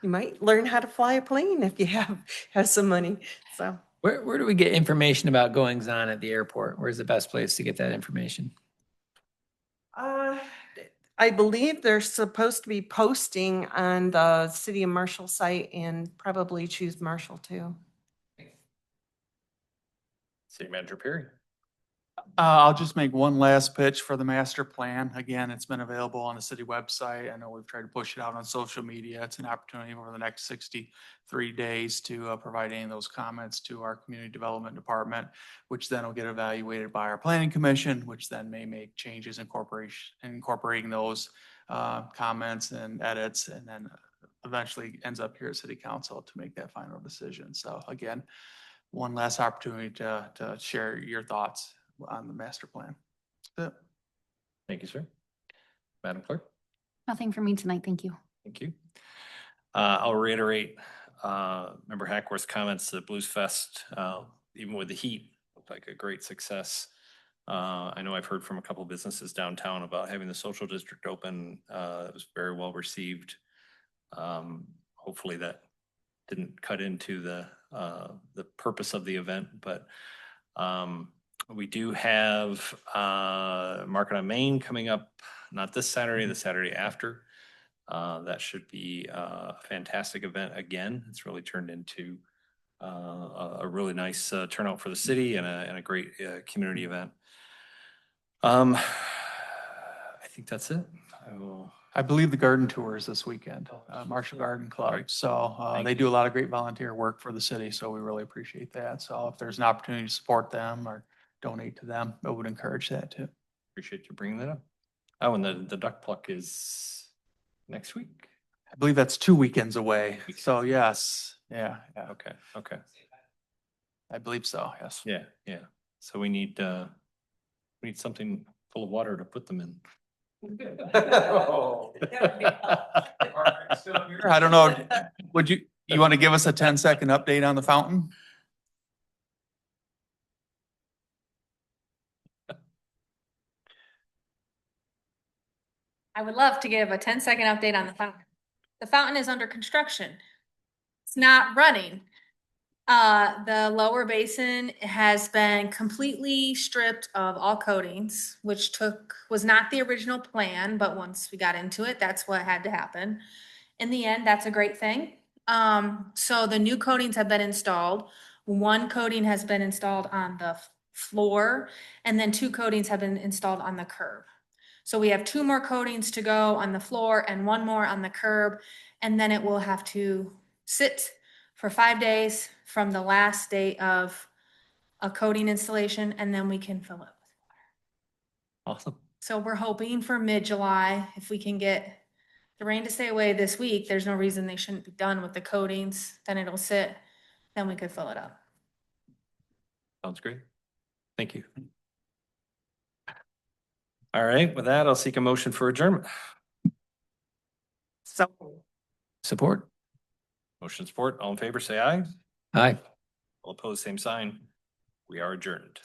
you might learn how to fly a plane if you have some money. So. Where do we get information about goings on at the airport? Where's the best place to get that information? I believe they're supposed to be posting on the City of Marshall site and probably choose Marshall too. City Manager Perry. I'll just make one last pitch for the master plan. Again, it's been available on the city website. I know we've tried to push it out on social media. It's an opportunity over the next 63 days to provide any of those comments to our community development department, which then will get evaluated by our planning commission, which then may make changes incorporating those comments and edits, and then eventually ends up here at city council to make that final decision. So again, one last opportunity to share your thoughts on the master plan. That's it. Thank you, sir. Madam Clerk. Nothing for me tonight. Thank you. Thank you. I'll reiterate Member Hackworth's comments. The Blues Fest, even with the heat, looked like a great success. I know I've heard from a couple of businesses downtown about having the social district open. It was very well received. Hopefully that didn't cut into the purpose of the event, but we do have Market on Main coming up, not this Saturday, the Saturday after. That should be a fantastic event again. It's really turned into a really nice turnout for the city and a great community event. I think that's it. I will. I believe the garden tour is this weekend, Marshall Garden Club. So Thank they do a lot of great volunteer work for the city, so we really appreciate that. So if there's an opportunity to support them or donate to them, I would encourage that too. Appreciate you bringing that up. Oh, and the duck pluck is next week? I believe that's 2 weekends away. So yes, yeah, Okay, okay. I believe so, yes. Yeah, yeah. So we need something full of water to put them in. I don't know, would you want to give us a 10-second update on the fountain? I would love to give a 10-second update on the fountain. The fountain is under construction. It's not running. The lower basin has been completely stripped of all coatings, which was not the original plan, but once we got into it, that's what had to happen. In the end, that's a great thing. So the new coatings have been installed. One coating has been installed on the floor, and then 2 coatings have been installed on the curb. So we have 2 more coatings to go on the floor and 1 more on the curb, and then it will have to sit for 5 days from the last day of a coating installation, and then we can fill it with water. Awesome. So we're hoping for mid-July, if we can get the rain to stay away this week, there's no reason they shouldn't be done with the coatings, then it'll sit, then we could fill it up. Sounds great. Thank you. All right, with that, I'll seek a motion for adjournment. Support. Motion support, all in favor, say aye. Aye. All opposed, same sign. We are adjourned.